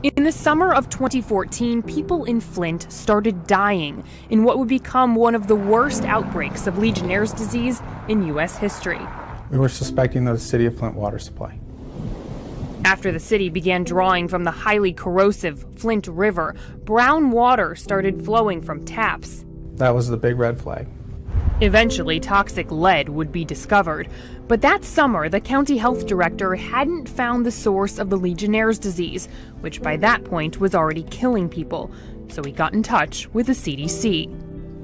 In the summer of 2014, people in Flint started dying in what would become one of the worst outbreaks of Legionnaire's disease in U.S. history. We were suspecting the city of Flint water supply. After the city began drawing from the highly corrosive Flint River, brown water started flowing from taps. That was the big red flag. Eventually, toxic lead would be discovered. But that summer, the county health director hadn't found the source of the Legionnaire's disease, which by that point was already killing people. So he got in touch with the CDC.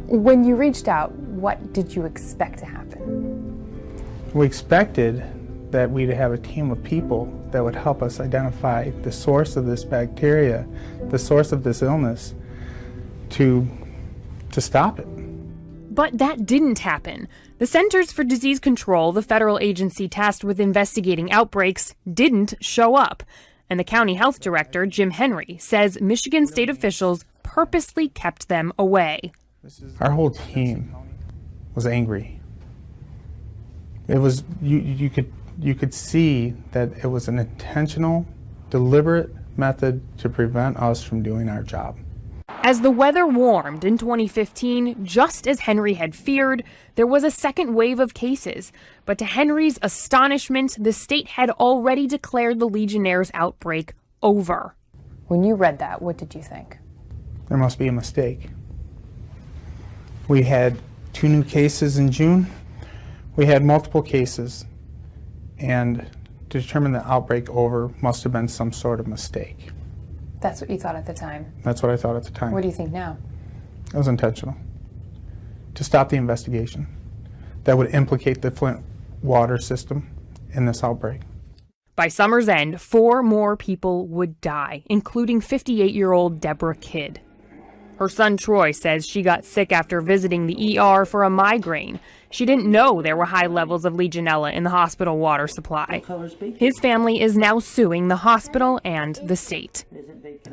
When you reached out, what did you expect to happen? We expected that we'd have a team of people that would help us identify the source of this bacteria, the source of this illness, to stop it. But that didn't happen. The Centers for Disease Control, the federal agency tasked with investigating outbreaks, didn't show up. And the county health director, Jim Henry, says Michigan state officials purposely kept them away. Our whole team was angry. It was, you could see that it was an intentional, deliberate method to prevent us from doing our job. As the weather warmed in 2015, just as Henry had feared, there was a second wave of cases. But to Henry's astonishment, the state had already declared the Legionnaire's outbreak over. When you read that, what did you think? There must be a mistake. We had 2 new cases in June. We had multiple cases, and to determine the outbreak over must have been some sort of mistake. That's what you thought at the time? That's what I thought at the time. What do you think now? It was intentional. To stop the investigation that would implicate the Flint water system in this outbreak. By summer's end, 4 more people would die, including 58-year-old Deborah Kidd. Her son Troy says she got sick after visiting the ER for a migraine. She didn't know there were high levels of Legionella in the hospital water supply. His family is now suing the hospital and the state.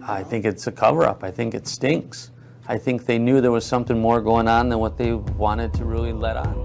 I think it's a cover-up. I think it stinks. I think they knew there was something more going on than what they wanted to really let on.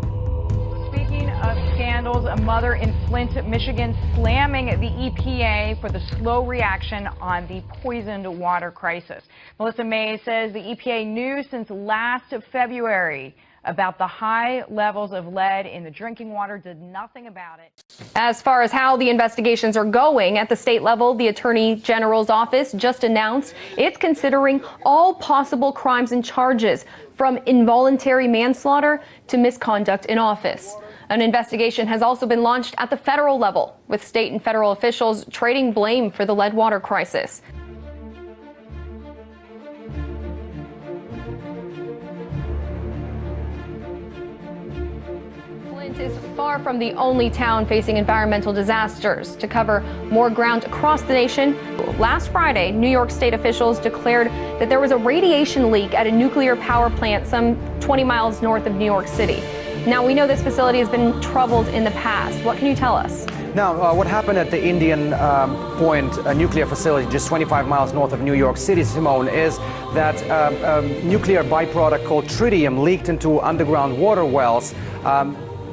Speaking of scandals, a mother in Flint, Michigan, slamming the EPA for the slow reaction on the poisoned water crisis. Melissa May says the EPA knew since last February about the high levels of lead in the drinking water, did nothing about it. As far as how the investigations are going at the state level, the Attorney General's office just announced it's considering all possible crimes and charges, from involuntary manslaughter to misconduct in office. An investigation has also been launched at the federal level, with state and federal officials trading blame for the lead water crisis. Is far from the only town facing environmental disasters. To cover more ground across the nation, last Friday, New York state officials declared that there was a radiation leak at a nuclear power plant some 20 miles north of New York City. Now, we know this facility has been troubled in the past. What can you tell us? Now, what happened at the Indian Point nuclear facility just 25 miles north of New York City, Simone, is that a nuclear byproduct called tritium leaked into underground water wells.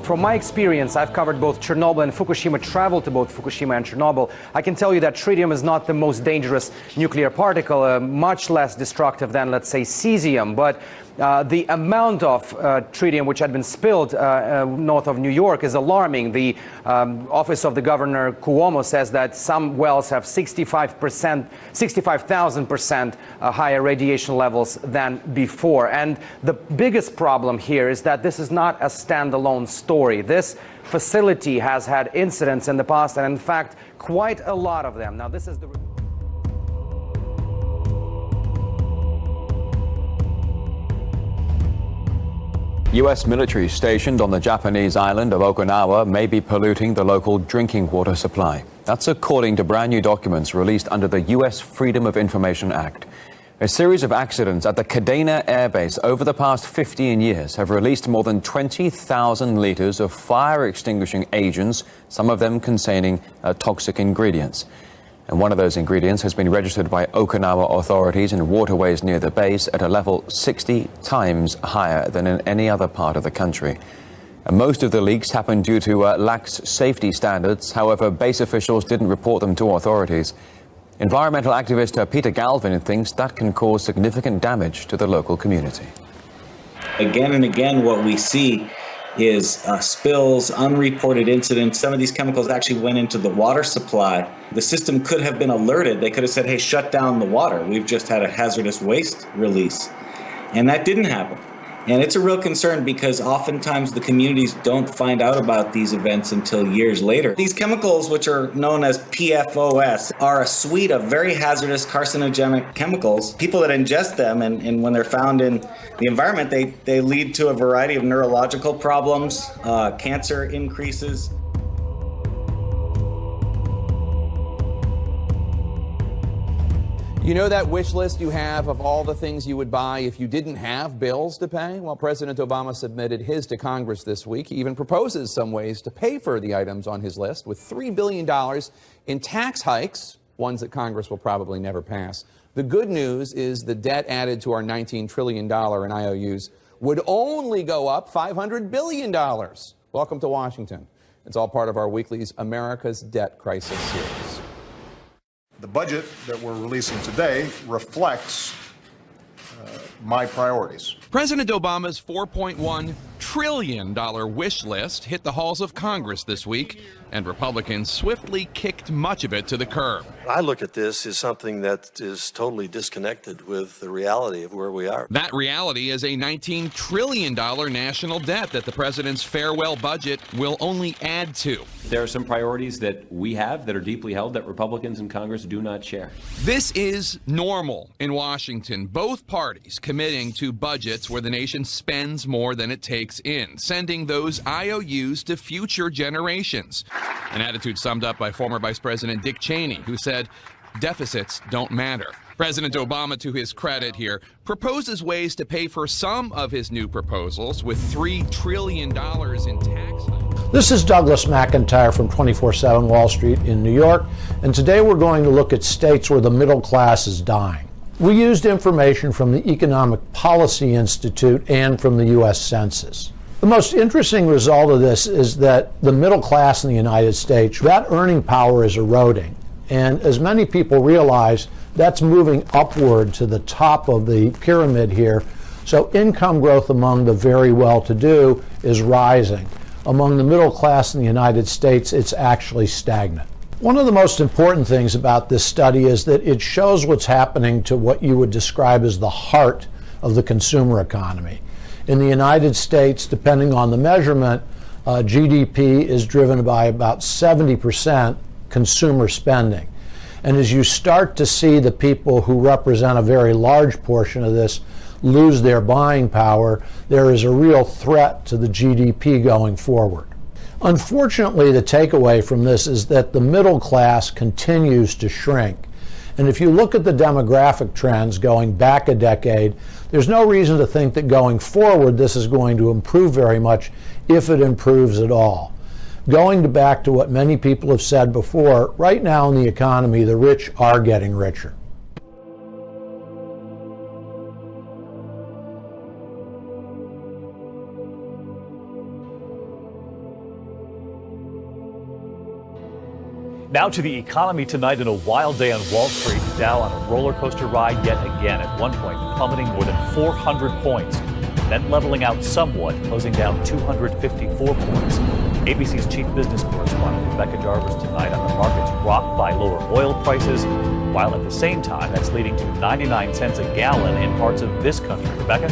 From my experience, I've covered both Chernobyl and Fukushima, traveled to both Fukushima and Chernobyl. I can tell you that tritium is not the most dangerous nuclear particle, much less destructive than, let's say, cesium. But the amount of tritium which had been spilled north of New York is alarming. The office of the governor, Cuomo, says that some wells have 65,000% higher radiation levels than before. And the biggest problem here is that this is not a standalone story. This facility has had incidents in the past, and in fact, quite a lot of them. Now, this is the... U.S. military stationed on the Japanese island of Okinawa may be polluting the local drinking water supply. That's according to brand new documents released under the U.S. Freedom of Information Act. A series of accidents at the Kadena Air Base over the past 15 years have released more than 20,000 liters of fire-extinguishing agents, some of them containing toxic ingredients. And one of those ingredients has been registered by Okinawa authorities in waterways near the base at a level 60 times higher than in any other part of the country. And most of the leaks happened due to lax safety standards. However, base officials didn't report them to authorities. Environmental activist Peter Galvin thinks that can cause significant damage to the local community. Again and again, what we see is spills, unreported incidents. Some of these chemicals actually went into the water supply. The system could have been alerted. They could have said, hey, shut down the water. We've just had a hazardous waste release. And that didn't happen. And it's a real concern because oftentimes the communities don't find out about these events until years later. These chemicals, which are known as PFOS, are a suite of very hazardous carcinogenic chemicals. People that ingest them, and when they're found in the environment, they lead to a variety of neurological problems, cancer increases. You know that wish list you have of all the things you would buy if you didn't have bills to pay? Well, President Obama submitted his to Congress this week. He even proposes some ways to pay for the items on his list with $3 billion in tax hikes, ones that Congress will probably never pass. The good news is the debt added to our $19 trillion in IOUs would only go up $500 billion. Welcome to Washington. It's all part of our weekly's America's Debt Crisis series. The budget that we're releasing today reflects my priorities. President Obama's $4.1 trillion wish list hit the halls of Congress this week, and Republicans swiftly kicked much of it to the curb. I look at this as something that is totally disconnected with the reality of where we are. That reality is a $19 trillion national debt that the president's farewell budget will only add to. There are some priorities that we have that are deeply held that Republicans in Congress do not share. This is normal in Washington. Both parties committing to budgets where the nation spends more than it takes in, sending those IOUs to future generations. An attitude summed up by former Vice President Dick Cheney, who said, deficits don't matter. President Obama, to his credit here, proposes ways to pay for some of his new proposals with $3 trillion in tax hikes. This is Douglas McIntyre from 24/7 Wall Street in New York, and today we're going to look at states where the middle class is dying. We used information from the Economic Policy Institute and from the U.S. Census. The most interesting result of this is that the middle class in the United States, that earning power is eroding. And as many people realize, that's moving upward to the top of the pyramid here. So income growth among the very well-to-do is rising. Among the middle class in the United States, it's actually stagnant. One of the most important things about this study is that it shows what's happening to what you would describe as the heart of the consumer economy. In the United States, depending on the measurement, GDP is driven by about 70% consumer spending. And as you start to see the people who represent a very large portion of this lose their buying power, there is a real threat to the GDP going forward. Unfortunately, the takeaway from this is that the middle class continues to shrink. And if you look at the demographic trends going back a decade, there's no reason to think that going forward this is going to improve very much, if it improves at all. Going back to what many people have said before, right now in the economy, the rich are getting richer. Now to the economy tonight. In a wild day on Wall Street, the Dow on a roller coaster ride yet again, at one point plummeting more than 400 points, then leveling out somewhat, closing down 254 points. ABC's chief business correspondent Rebecca Jarvis tonight on the markets rocked by lower oil prices, while at the same time that's leading to 99 cents a gallon in parts of this country. Rebecca?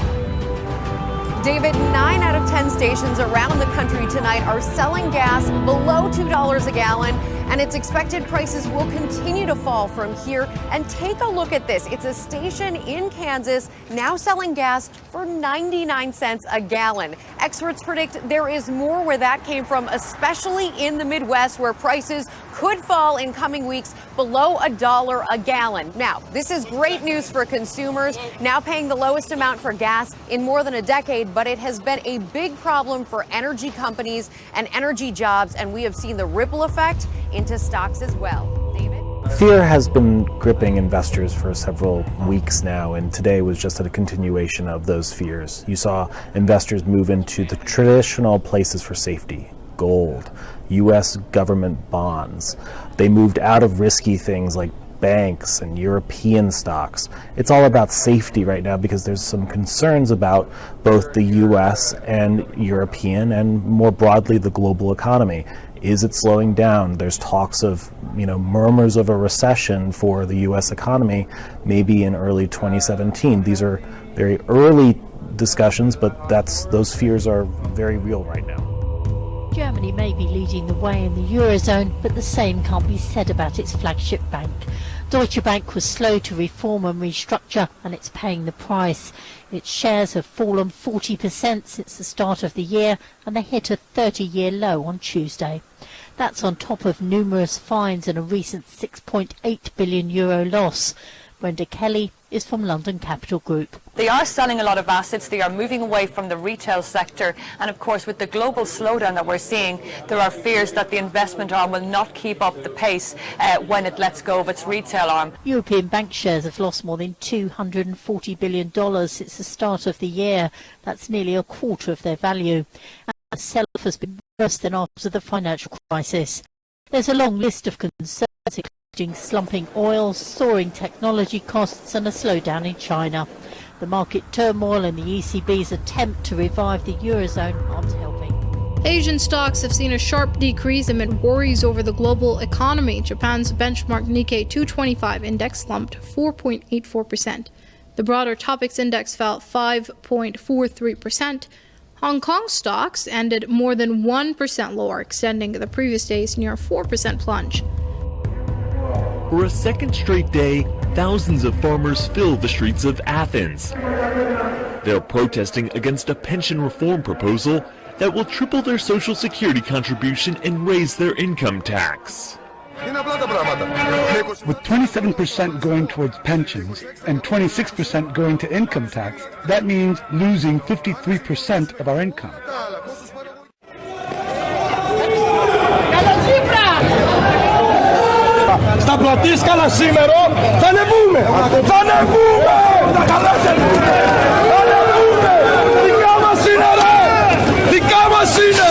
David, 9 out of 10 stations around the country tonight are selling gas below $2 a gallon, and it's expected prices will continue to fall from here. And take a look at this. It's a station in Kansas now selling gas for 99 cents a gallon. Experts predict there is more where that came from, especially in the Midwest, where prices could fall in coming weeks below $1 a gallon. Now, this is great news for consumers, now paying the lowest amount for gas in more than a decade, but it has been a big problem for energy companies and energy jobs, and we have seen the ripple effect into stocks as well. David? Fear has been gripping investors for several weeks now, and today was just a continuation of those fears. You saw investors move into the traditional places for safety: gold, U.S. government bonds. They moved out of risky things like banks and European stocks. It's all about safety right now because there's some concerns about both the US and European and more broadly the global economy. Is it slowing down? There's talks of, murmurs of a recession for the US economy maybe in early 2017. These are very early discussions, but those fears are very real right now. Germany may be leading the way in the Eurozone, but the same can't be said about its flagship bank. Deutsche Bank was slow to reform and restructure, and it's paying the price. Its shares have fallen 40% since the start of the year, and they hit a 30-year low on Tuesday. That's on top of numerous fines and a recent €6.8 billion loss. Brenda Kelly is from London Capital Group. They are selling a lot of assets. They are moving away from the retail sector. And of course, with the global slowdown that we're seeing, there are fears that the investment arm will not keep up the pace when it lets go of its retail arm. European bank shares have lost more than $240 billion since the start of the year. That's nearly a quarter of their value. And the sell-off has been worse than after the financial crisis. There's a long list of concerns, including slumping oil, soaring technology costs and a slowdown in China. The market turmoil and the ECB's attempt to revive the Eurozone aren't helping. Asian stocks have seen a sharp decrease amid worries over the global economy. Japan's benchmark Nikkei 225 index slumped 4.84%. The broader Topix index fell 5.43%. Hong Kong stocks ended more than 1% lower, extending the previous day's near 4% plunge. For a second straight day, thousands of farmers filled the streets of Athens. They're protesting against a pension reform proposal that will triple their Social Security contribution and raise their income tax. With 27% going towards pensions and 26% going to income tax, that means losing 53% of our income. Στα πλωτίσκαλα σήμερα θα ανεβούμε! Θα ανεβούμε! Θα ανεβούμε! Δικά μας είναι ρε! Δικά μας είναι!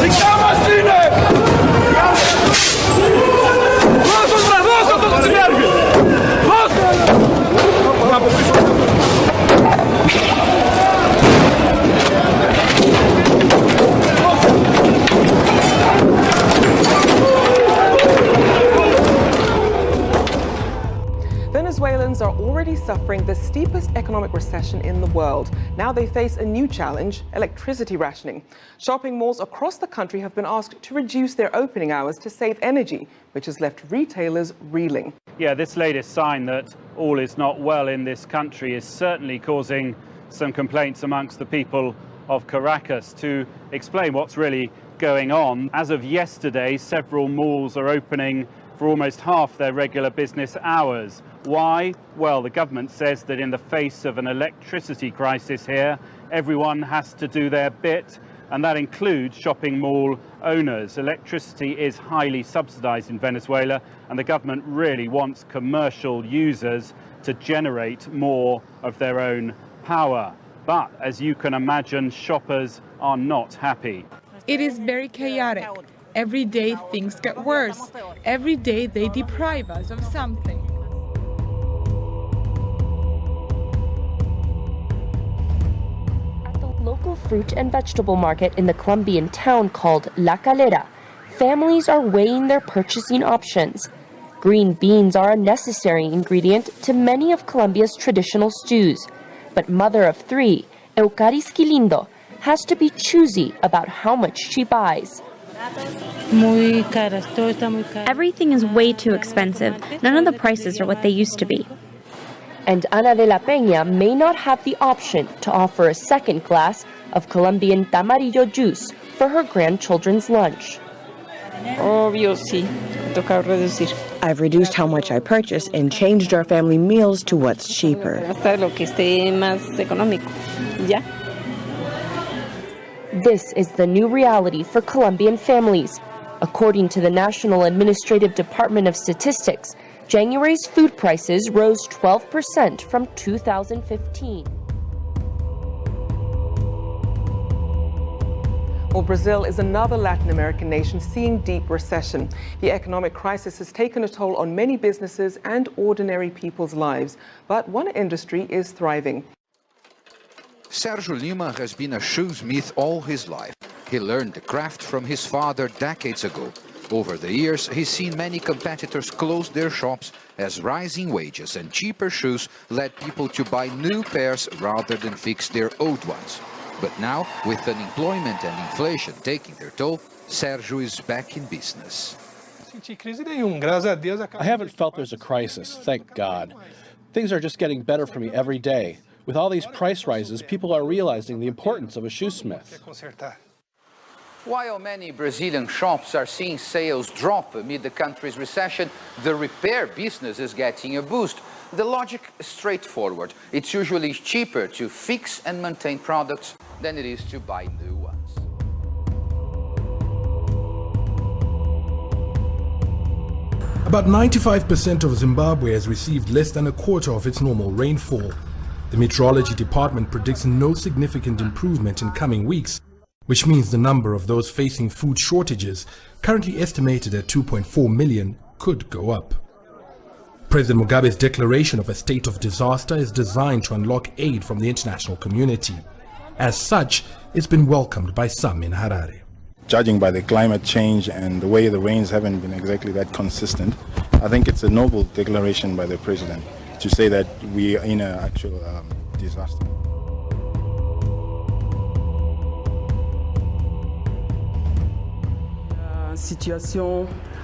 Δικά μας είναι! Δώσ' βρε! Δώσ' αυτό το τσιμιάρι! Venezuelans are already suffering the steepest economic recession in the world. Now they face a new challenge, electricity rationing. Shopping malls across the country have been asked to reduce their opening hours to save energy, which has left retailers reeling. Yeah, this latest sign that all is not well in this country is certainly causing some complaints amongst the people of Caracas. To explain what's really going on, as of yesterday, several malls are opening for almost half their regular business hours. Why? Well, the government says that in the face of an electricity crisis here, everyone has to do their bit, and that includes shopping mall owners. Electricity is highly subsidized in Venezuela, and the government really wants commercial users to generate more of their own power. But as you can imagine, shoppers are not happy. It is very chaotic. Every day things get worse. Every day they deprive us of something. At the local fruit and vegetable market in the Colombian town called La Calera, families are weighing their purchasing options. Green beans are a necessary ingredient to many of Colombia's traditional stews. But mother of three, Eucaris Quilindo, has to be choosy about how much she buys. Everything is way too expensive. None of the prices are what they used to be. And Ana de la Peña may not have the option to offer a second glass of Colombian tamarillo juice for her grandchildren's lunch. I've reduced how much I purchase and changed our family meals to what's cheaper. This is the new reality for Colombian families. According to the National Administrative Department of Statistics, January's food prices rose 12% from 2015. Well, Brazil is another Latin American nation seeing deep recession. The economic crisis has taken a toll on many businesses and ordinary people's lives, but one industry is thriving. Sergio Lima has been a shoesmith all his life. He learned the craft from his father decades ago. Over the years, he's seen many competitors close their shops as rising wages and cheaper shoes led people to buy new pairs rather than fix their old ones. But now, with unemployment and inflation taking their toll, Sergio is back in business. I haven't felt there's a crisis, thank God. Things are just getting better for me every day. With all these price rises, people are realizing the importance of a shoesmith. While many Brazilian shops are seeing sales drop amid the country's recession, the repair business is getting a boost. The logic is straightforward. It's usually cheaper to fix and maintain products than it is to buy new ones. About 95% of Zimbabwe has received less than a quarter of its normal rainfall. The Meteorology Department predicts no significant improvement in coming weeks, which means the number of those facing food shortages, currently estimated at 2.4 million, could go up. President Mugabe's declaration of a state of disaster is designed to unlock aid from the international community. As such, it's been welcomed by some in Harare. Judging by the climate change and the way the rains haven't been exactly that consistent, I think it's a noble declaration by the president to say that we are in an actual disaster.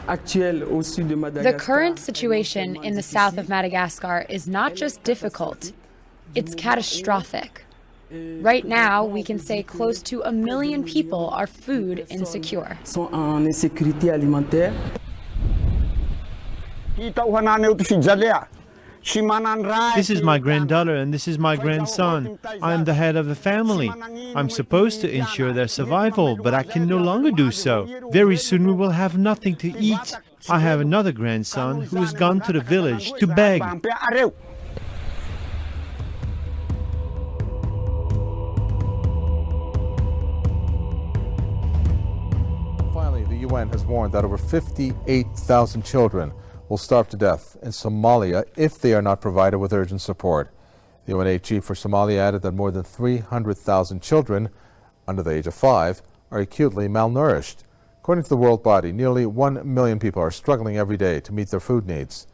The current situation in the south of Madagascar is not just difficult, it's catastrophic. Right now, we can say close to 1 million people are food insecure. This is my granddaughter and this is my grandson. I am the head of the family. I'm supposed to ensure their survival, but I can no longer do so. Very soon we will have nothing to eat. I have another grandson who has gone to the village to beg. Finally, the UN has warned that over 58,000 children will starve to death in Somalia if they are not provided with urgent support. The UNA chief for Somalia added that more than 300,000 children under the age of 5 are acutely malnourished. According to the World Body, nearly 1 million people are struggling every day to meet their food needs.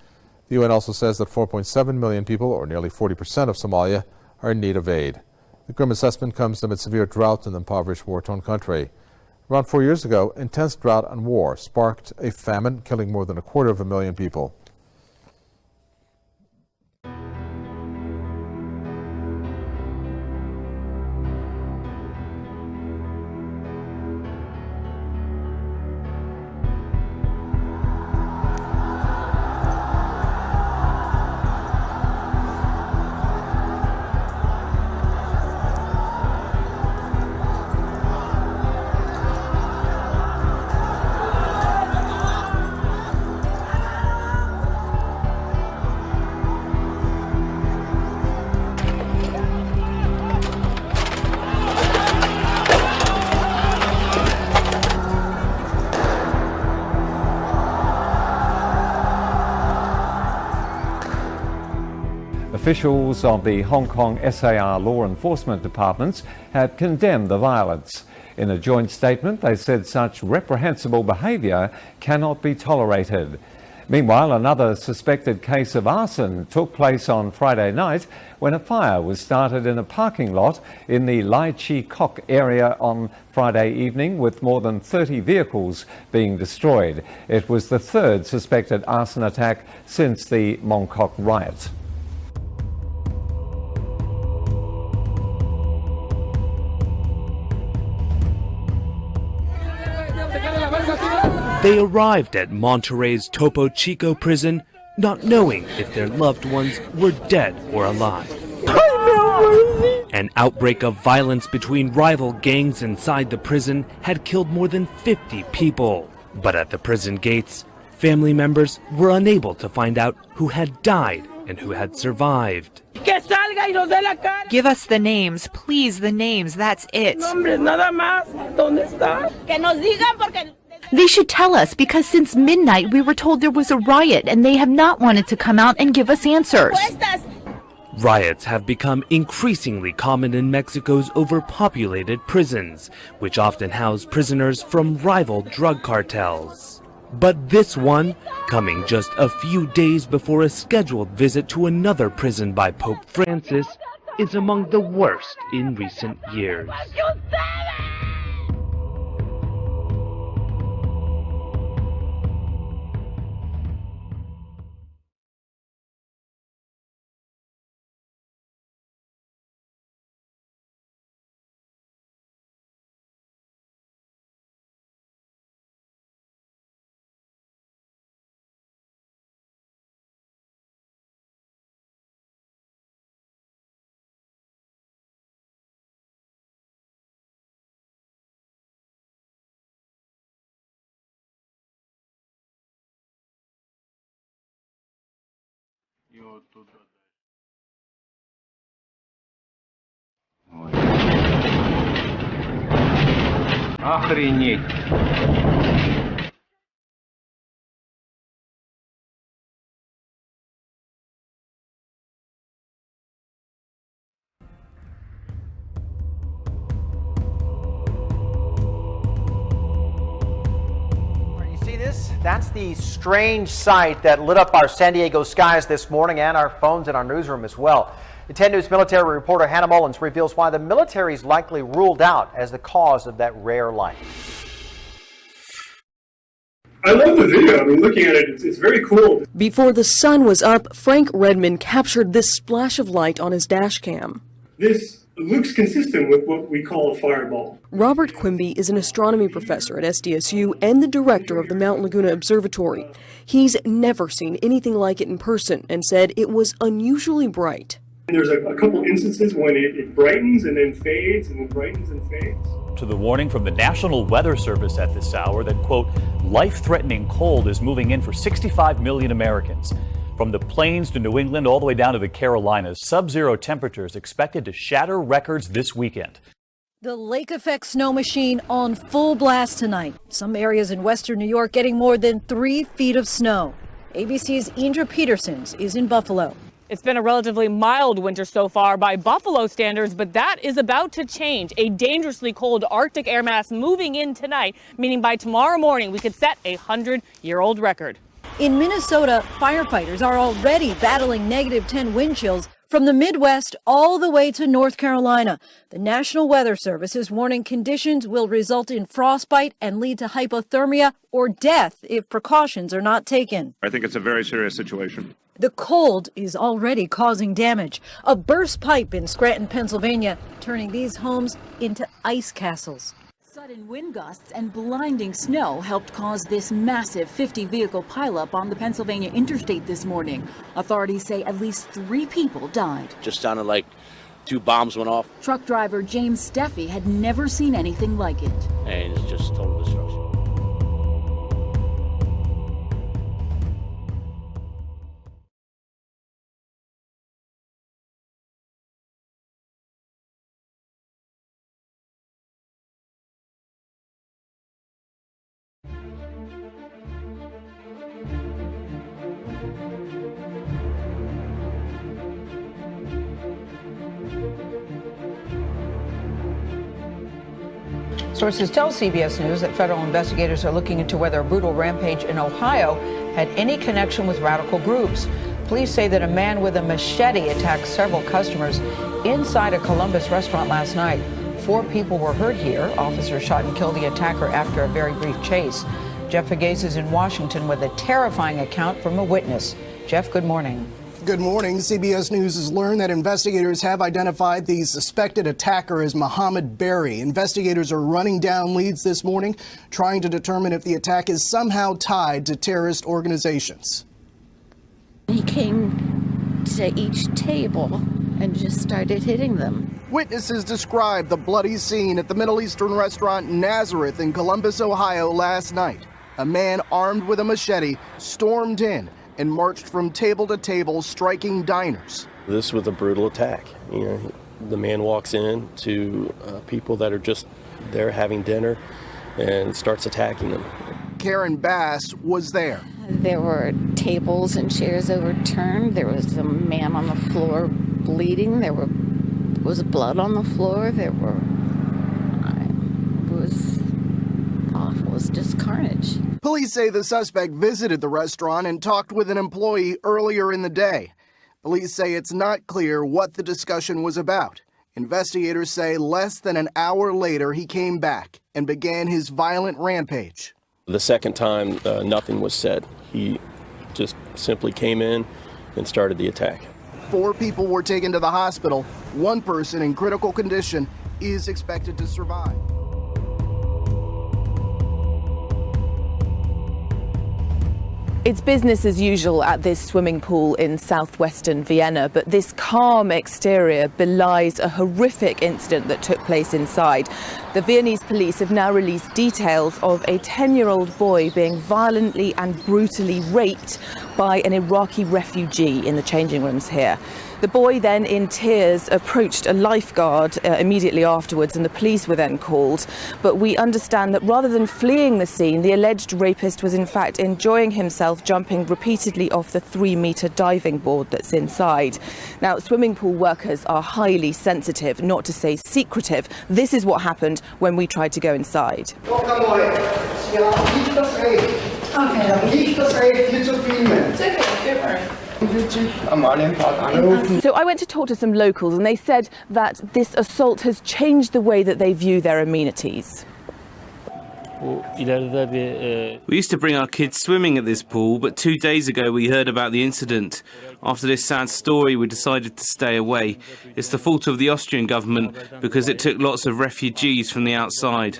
The UN also says that 4.7 million people, or nearly 40% of Somalia, are in need of aid. The grim assessment comes amid severe drought in the impoverished, war-torn country. Around 4 years ago, intense drought and war sparked a famine, killing more than 250,000 people. Officials of the Hong Kong SAR law enforcement departments have condemned the violence. In a joint statement, they said such reprehensible behaviour cannot be tolerated. Meanwhile, another suspected case of arson took place on Friday night when a fire was started in a parking lot in the Lai Chi Kok area on Friday evening, with more than 30 vehicles being destroyed. It was the third suspected arson attack since the Mongkok riot. They arrived at Monterrey's Topo Chico prison not knowing if their loved ones were dead or alive. An outbreak of violence between rival gangs inside the prison had killed more than 50 people. But at the prison gates, family members were unable to find out who had died and who had survived. ¡Que salga Give us the names, please, the names, that's it. They should tell us, because since midnight we were told there was a riot and they have not wanted to come out and give us answers. Riots have become increasingly common in Mexico's overpopulated prisons, which often house prisoners from rival drug cartels. But this one, coming just a few days before a scheduled visit to another prison by Pope Francis, is among the worst in recent years. Охренеть. That's the strange sight that lit up our San Diego skies this morning and our phones in our newsroom as well. The 10 News military reporter Hannah Mullins reveals why the military is likely ruled out as the cause of that rare light. I love the video. I mean, looking at it, it's very cool. Before the sun was up, Frank Redmond captured this splash of light on his dash cam. This looks consistent with what we call a fireball. Robert Quimby is an astronomy professor at SDSU and the director of the Mount Laguna Observatory. He's never seen anything like it in person and said it was unusually bright. And there's a couple instances when it brightens and then fades and then brightens and fades. To the warning from the National Weather Service at this hour that, quote, life-threatening cold is moving in for 65 million Americans. From the plains to New England all the way down to the Carolinas, sub-zero temperatures expected to shatter records this weekend. The lake effect snow machine on full blast tonight. Some areas in western New York getting more than 3 feet of snow. ABC's Indra Petersons is in Buffalo. It's been a relatively mild winter so far by Buffalo standards, but that is about to change. A dangerously cold Arctic air mass moving in tonight, meaning by tomorrow morning we could set a 100-year-old record. In Minnesota, firefighters are already battling -10 wind chills from the Midwest all the way to North Carolina. The National Weather Service is warning conditions will result in frostbite and lead to hypothermia or death if precautions are not taken. I think it's a very serious situation. The cold is already causing damage. A burst pipe in Scranton, Pennsylvania, turning these homes into ice castles. Sudden wind gusts and blinding snow helped cause this massive 50-vehicle pileup on the Pennsylvania interstate this morning. Authorities say at least 3 people died. Just sounded like 2 bombs went off. Truck driver James Steffi had never seen anything like it. And it's just total destruction. Sources tell CBS News that federal investigators are looking into whether a brutal rampage in Ohio had any connection with radical groups. Police say that a man with a machete attacked several customers inside a Columbus restaurant last night. 4 people were hurt here. Officers shot and killed the attacker after a very brief chase. Jeff Pegues is in Washington with a terrifying account from a witness. Jeff, good morning. Good morning. CBS News has learned that investigators have identified the suspected attacker as Mohammed Berry. Investigators are running down leads this morning, trying to determine if the attack is somehow tied to terrorist organizations. He came to each table and just started hitting them. Witnesses described the bloody scene at the Middle Eastern restaurant Nazareth in Columbus, Ohio last night. A man armed with a machete stormed in and marched from table to table, striking diners. This was a brutal attack. You know, the man walks in to people that are just there having dinner and starts attacking them. Karen Bass was there. There were tables and chairs overturned. There was a man on the floor bleeding. There was blood on the floor. It was awful. It was just carnage. Police say the suspect visited the restaurant and talked with an employee earlier in the day. Police say it's not clear what the discussion was about. Investigators say less than an hour later he came back and began his violent rampage. The second time, nothing was said. He just simply came in and started the attack. 4 people were taken to the hospital. 1 person in critical condition is expected to survive. It's business as usual at this swimming pool in southwestern Vienna, but this calm exterior belies a horrific incident that took place inside. The Viennese police have now released details of a 10-year-old boy being violently and brutally raped by an Iraqi refugee in the changing rooms here. The boy then, in tears, approached a lifeguard immediately afterwards, and the police were then called. But we understand that rather than fleeing the scene, the alleged rapist was in fact enjoying himself, jumping repeatedly off the 3-meter diving board that's inside. Now, swimming pool workers are highly sensitive, not to say secretive. This is what happened when we tried to go inside. So I went to talk to some locals, and they said that this assault has changed the way that they view their amenities. We used to bring our kids swimming at this pool, but 2 days ago we heard about the incident. After this sad story, we decided to stay away. It's the fault of the Austrian government because it took lots of refugees from the outside.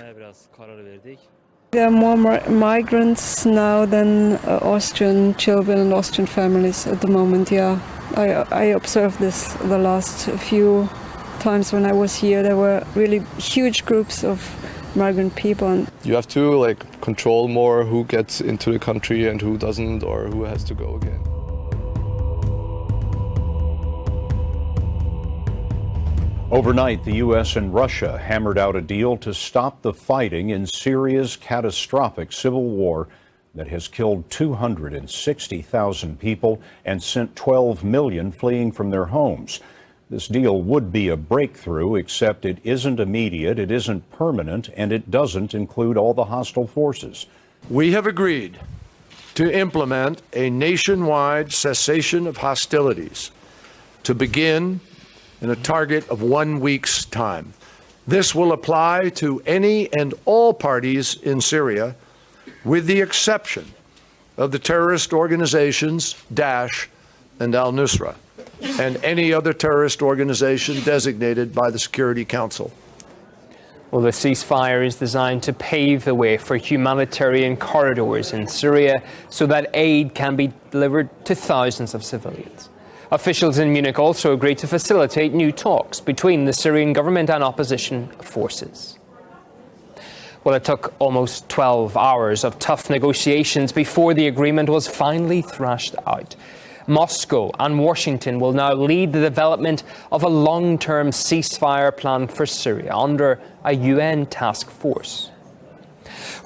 There are more migrants now than Austrian children and Austrian families at the moment, yeah. I observed this the last few times when I was here. There were really huge groups of migrant people. You have to control more who gets into the country and who doesn't, or who has to go again. Overnight, the U.S. and Russia hammered out a deal to stop the fighting in Syria's catastrophic civil war that has killed 260,000 people and sent 12 million fleeing from their homes. This deal would be a breakthrough, except it isn't immediate, it isn't permanent, and it doesn't include all the hostile forces. We have agreed to implement a nationwide cessation of hostilities to begin in a target of 1 week's time. This will apply to any and all parties in Syria, with the exception of the terrorist organizations Daesh and al-Nusra, and any other terrorist organization designated by the Security Council. Well, the ceasefire is designed to pave the way for humanitarian corridors in Syria so that aid can be delivered to thousands of civilians. Officials in Munich also agreed to facilitate new talks between the Syrian government and opposition forces. Well, it took almost 12 hours of tough negotiations before the agreement was finally thrashed out. Moscow and Washington will now lead the development of a long-term ceasefire plan for Syria under a UN task force.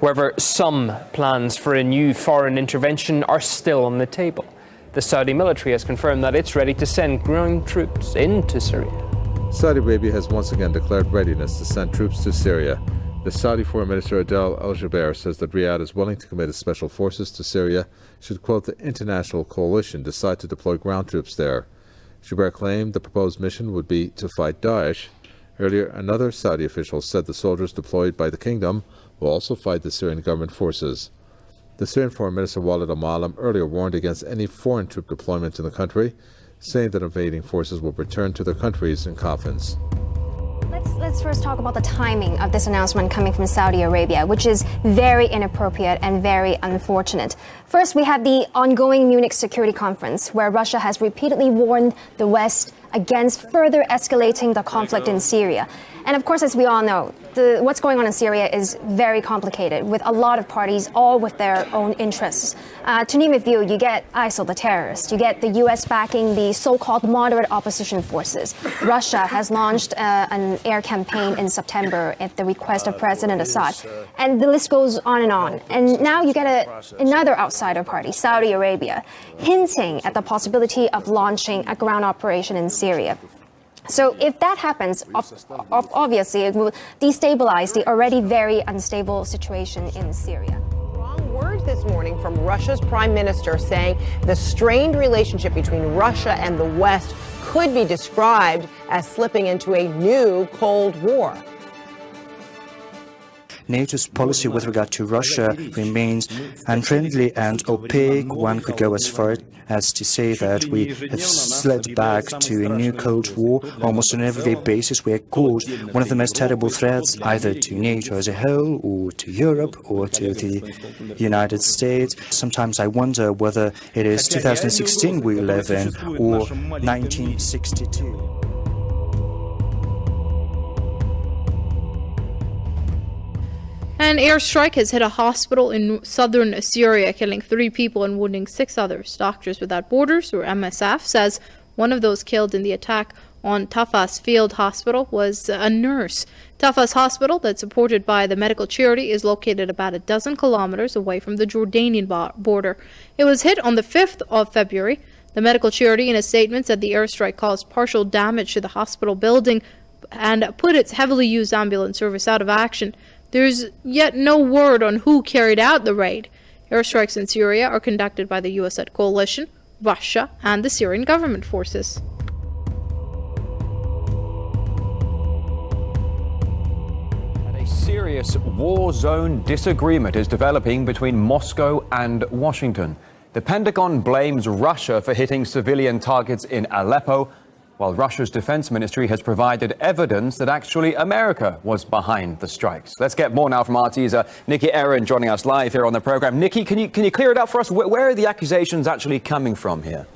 However, some plans for a new foreign intervention are still on the table. The Saudi military has confirmed that it's ready to send ground troops into Syria. Saudi Arabia has once again declared readiness to send troops to Syria. The Saudi Foreign Minister Adel Al-Jubeir says that Riyadh is willing to commit its special forces to Syria should, quote, the international coalition decide to deploy ground troops there. Jubeir claimed the proposed mission would be to fight Daesh. Earlier, another Saudi official said the soldiers deployed by the kingdom will also fight the Syrian government forces. The Syrian Foreign Minister Walid al-Muallim earlier warned against any foreign troop deployment in the country, saying that invading forces will return to their countries in coffins. Let's first talk about the timing of this announcement coming from Saudi Arabia, which is very inappropriate and very unfortunate. First, we have the ongoing Munich Security Conference, where Russia has repeatedly warned the West against further escalating the conflict in Syria. And of course, as we all know, what's going on in Syria is very complicated, with a lot of parties, all with their own interests. To name a few, you get ISIL, the terrorists. You get the U.S. backing the so-called moderate opposition forces. Russia has launched an air campaign in September at the request of President Assad. And the list goes on. And now you get another outsider party, Saudi Arabia, hinting at the possibility of launching a ground operation in Syria. So if that happens, obviously it will destabilize the already very unstable situation in Syria. Strong words this morning from Russia's prime minister saying the strained relationship between Russia and the West could be described as slipping into a new Cold War. NATO's policy with regard to Russia remains unfriendly and opaque. One could go as far as to say that we have slid back to a new Cold War almost on an everyday basis. We are caught one of the most terrible threats either to NATO as a whole or to Europe or to the United States. Sometimes I wonder whether it is 2016 we live in or 1962. An airstrike has hit a hospital in southern Syria, killing 3 people and wounding 6 others. Doctors Without Borders, or MSF, says one of those killed in the attack on Tafas Field Hospital was a nurse. Tafas Hospital, that's supported by the medical charity, is located about a dozen kilometers away from the Jordanian border. It was hit on the 5th of February. The medical charity, in a statement, said the airstrike caused partial damage to the hospital building and put its heavily used ambulance service out of action. There's yet no word on who carried out the raid. Airstrikes in Syria are conducted by the U.S.-led coalition, Russia, and the Syrian government forces. A serious war zone disagreement is developing between Moscow and Washington. The Pentagon blames Russia for hitting civilian targets in Aleppo, while Russia's defense ministry has provided evidence that actually America was behind the strikes. Let's get more now from RT's Nikki Aaron joining us live here on the program. Nikki, can you clear it up for us? Where are the accusations actually coming from here?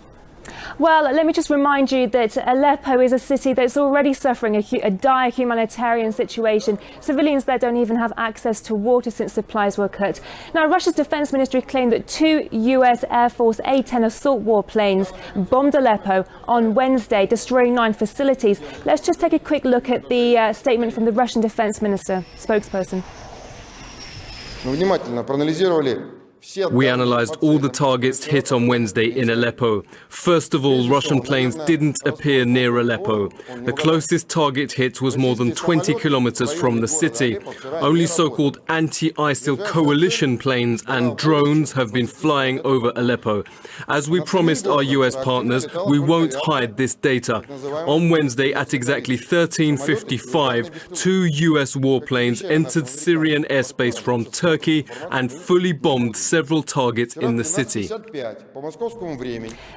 Well, let me just remind you that Aleppo is a city that's already suffering a dire humanitarian situation. Civilians there don't even have access to water since supplies were cut. Now, Russia's defense ministry claimed that 2 U.S. Air Force A-10 assault warplanes bombed Aleppo on Wednesday, destroying 9 facilities. Let's just take a quick look at the statement from the Russian defense minister, spokesperson. We analysed all the targets hit on Wednesday in Aleppo. First of all, Russian planes didn't appear near Aleppo. The closest target hit was more than 20 kilometers from the city. Only so-called anti-ISIL coalition planes and drones have been flying over Aleppo. As we promised our US partners, we won't hide this data. On Wednesday at exactly 13:55, 2 US warplanes entered Syrian airspace from Turkey and fully bombed several targets in the city.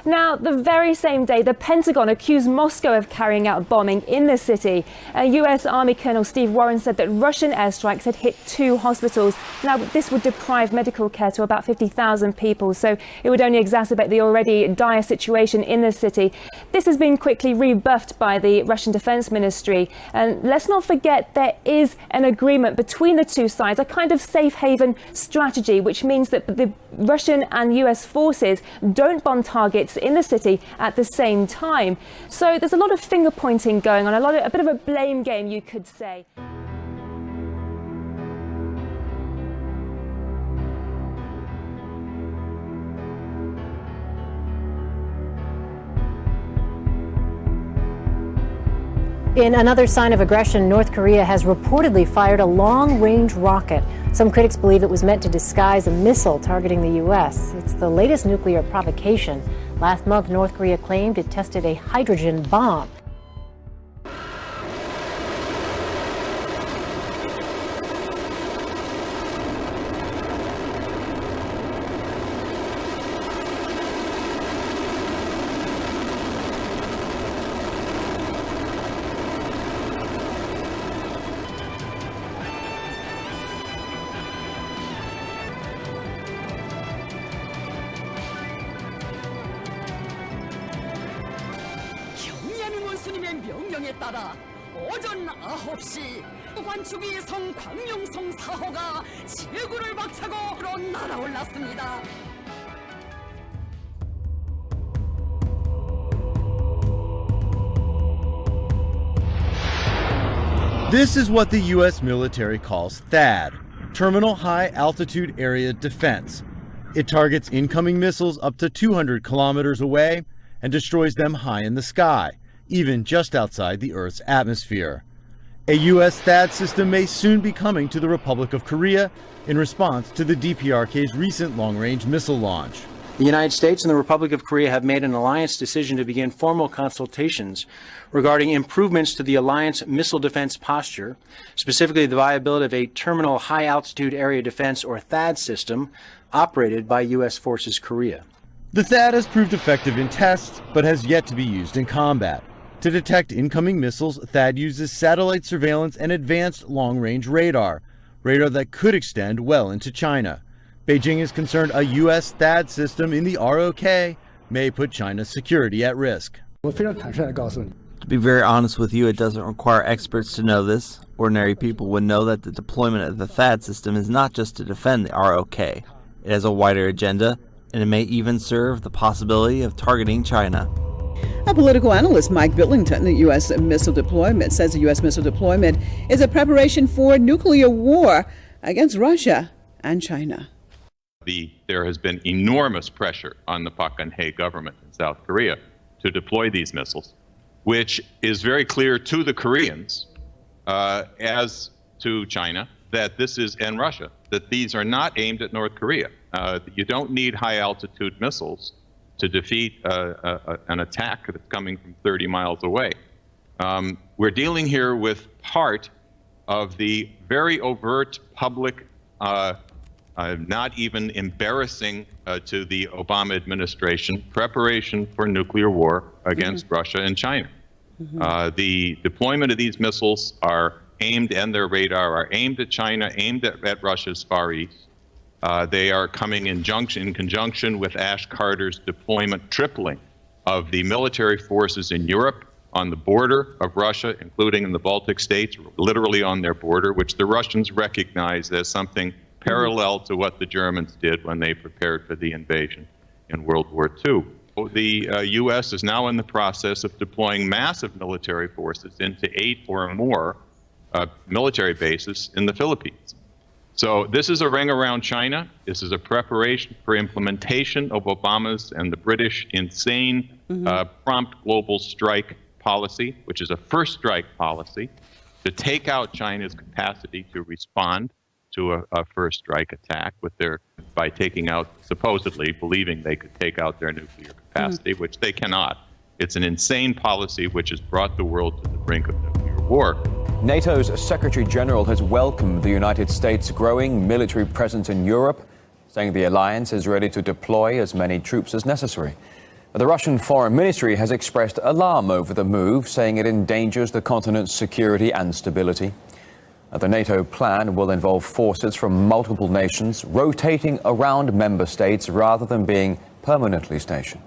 Now, the very same day, the Pentagon accused Moscow of carrying out bombing in the city. US Army Colonel Steve Warren said that Russian airstrikes had hit 2 hospitals. Now, this would deprive medical care to about 50,000 people, so it would only exacerbate the already dire situation in the city. This has been quickly rebuffed by the Russian Defense Ministry. And let's not forget there is an agreement between the 2 sides, a kind of safe haven strategy, which means that the Russian and US forces don't bomb targets in the city at the same time. So there's a lot of finger pointing going on, a bit of a blame game, you could say. In another sign of aggression, North Korea has reportedly fired a long-range rocket. Some critics believe it was meant to disguise a missile targeting the U.S. It's the latest nuclear provocation. Last month, North Korea claimed it tested a hydrogen bomb. 오전 9시 관축이성 광룡성 4호가 지구를 박차고 날아올랐습니다. This is what the U.S. military calls THAAD, Terminal High Altitude Area Defense. It targets incoming missiles up to 200 kilometers away and destroys them high in the sky, even just outside the Earth's atmosphere. A U.S. THAAD system may soon be coming to the Republic of Korea in response to the DPRK's recent long-range missile launch. The United States and the Republic of Korea have made an alliance decision to begin formal consultations regarding improvements to the alliance missile defense posture, specifically the viability of a terminal high-altitude area defense, or THAAD system, operated by U.S. Forces Korea. The THAAD has proved effective in tests, but has yet to be used in combat. To detect incoming missiles, THAAD uses satellite surveillance and advanced long-range radar that could extend well into China. Beijing is concerned a U.S. THAAD system in the ROK may put China's security at risk. To be very honest with you, it doesn't require experts to know this. Ordinary people would know that the deployment of the THAAD system is not just to defend the ROK. It has a wider agenda, and it may even serve the possibility of targeting China. A political analyst, Mike Billington, the U.S. missile deployment, says the U.S. missile deployment is a preparation for nuclear war against Russia and China. There has been enormous pressure on the Park Geun-hye government in South Korea to deploy these missiles, which is very clear to the Koreans, as to China, that this is, and Russia, that these are not aimed at North Korea. You don't need high-altitude missiles to defeat an attack that's coming from 30 miles away. We're dealing here with part of the very overt public, not even embarrassing to the Obama administration, preparation for nuclear war against Russia and China. The deployment of these missiles are aimed, and their radar are aimed at China, aimed at Russia's Far East. They are coming in conjunction with Ash Carter's deployment, tripling of the military forces in Europe on the border of Russia, including in the Baltic states, literally on their border, which the Russians recognize as something parallel to what the Germans did when they prepared for the invasion in World War II. The U.S. is now in the process of deploying massive military forces into 8 or more military bases in the Philippines. So this is a ring around China. This is a preparation for implementation of Obama's and the British insane prompt global strike policy, which is a first strike policy, to take out China's capacity to respond to a first strike attack by taking out, supposedly believing they could take out their nuclear capacity, which they cannot. It's an insane policy which has brought the world to the brink of nuclear war. NATO's Secretary General has welcomed the United States' growing military presence in Europe, saying the alliance is ready to deploy as many troops as necessary. The Russian Foreign Ministry has expressed alarm over the move, saying it endangers the continent's security and stability. The NATO plan will involve forces from multiple nations rotating around member states rather than being permanently stationed.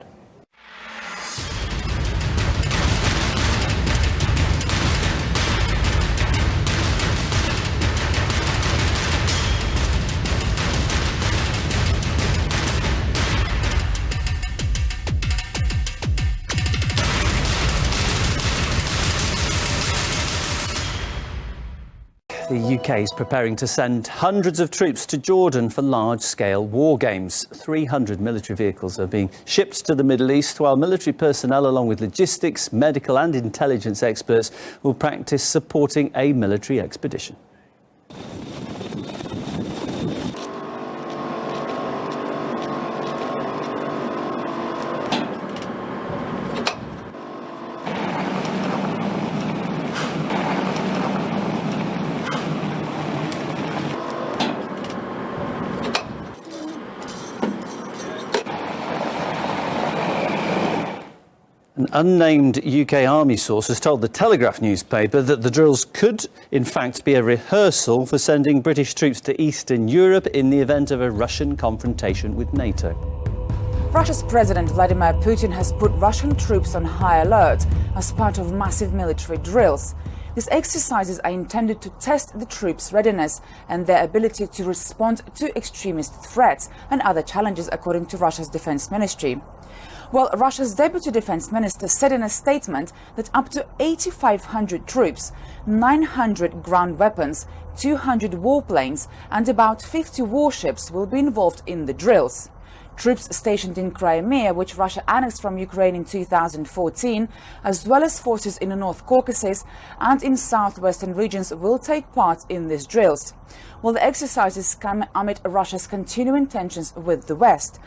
The UK is preparing to send hundreds of troops to Jordan for large-scale war games. 300 military vehicles are being shipped to the Middle East, while military personnel, along with logistics, medical and intelligence experts, will practice supporting a military expedition. An unnamed UK Army source has told the Telegraph newspaper that the drills could, in fact, be a rehearsal for sending British troops to Eastern Europe in the event of a Russian confrontation with NATO. Russia's President Vladimir Putin has put Russian troops on high alert as part of massive military drills. These exercises are intended to test the troops' readiness and their ability to respond to extremist threats and other challenges, according to Russia's defense ministry. Well, Russia's deputy defense minister said in a statement that up to 8,500 troops, 900 ground weapons, 200 warplanes and about 50 warships will be involved in the drills. Troops stationed in Crimea, which Russia annexed from Ukraine in 2014, as well as forces in the North Caucasus and in southwestern regions will take part in these drills. Well, the exercises come amid Russia's continuing tensions with the West.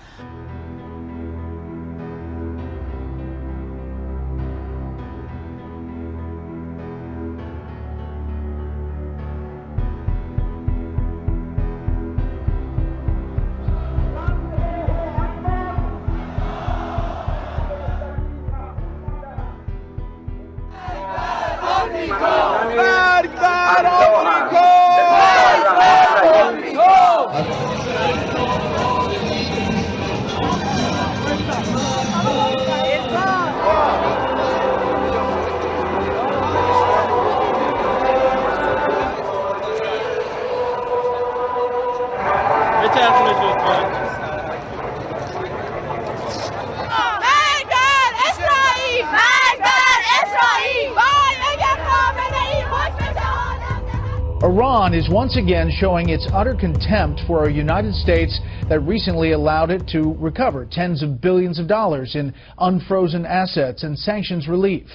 Iran is once again showing its utter contempt for a United States that recently allowed it to recover tens of billions of dollars in unfrozen assets and sanctions relief.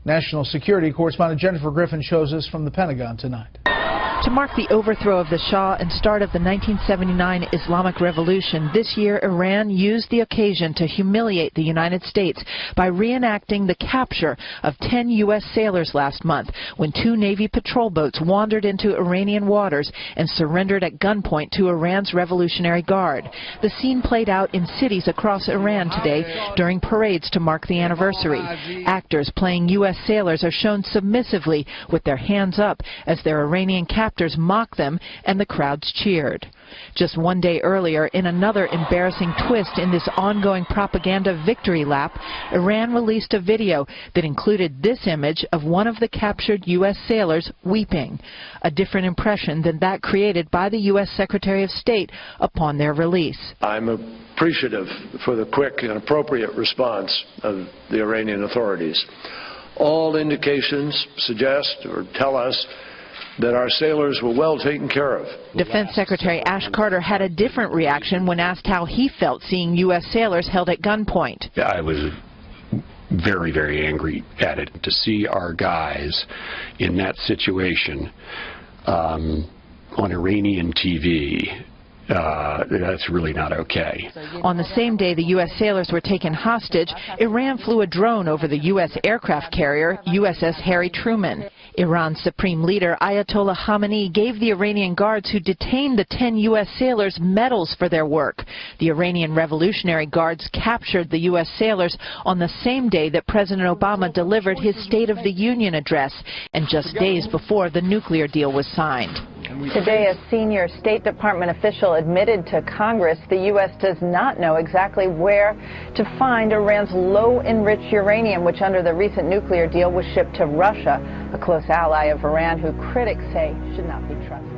National security correspondent Jennifer Griffin shows us from the Pentagon tonight. To mark the overthrow of the Shah and start of the 1979 Islamic Revolution, this year Iran used the occasion to humiliate the United States by reenacting the capture of 10 U.S. sailors last month when 2 Navy patrol boats wandered into Iranian waters and surrendered at gunpoint to Iran's Revolutionary Guard. The scene played out in cities across Iran today during parades to mark the anniversary. Actors playing U.S. sailors are shown submissively with their hands up as their Iranian captors mocked them and the crowds cheered. Just one day earlier, in another embarrassing twist in this ongoing propaganda victory lap, Iran released a video that included this image of one of the captured U.S. sailors weeping, a different impression than that created by the U.S. Secretary of State upon their release. I'm appreciative for the quick and appropriate response of the Iranian authorities. All indications suggest or tell us that our sailors were well taken care of. Defense Secretary Ash Carter had a different reaction when asked how he felt seeing U.S. sailors held at gunpoint. I was very, very angry at it. To see our guys in that situation on Iranian TV, that's really not okay. On the same day the U.S. sailors were taken hostage, Iran flew a drone over the U.S. aircraft carrier USS Harry Truman. Iran's supreme leader Ayatollah Khamenei gave the Iranian guards who detained the 10 U.S. sailors medals for their work. The Iranian Revolutionary Guards captured the U.S. sailors on the same day that President Obama delivered his State of the Union address and just days before the nuclear deal was signed. Today, a senior State Department official admitted to Congress the U.S. does not know exactly where to find Iran's low-enriched uranium, which under the recent nuclear deal was shipped to Russia, a close ally of Iran who critics say should not be trusted.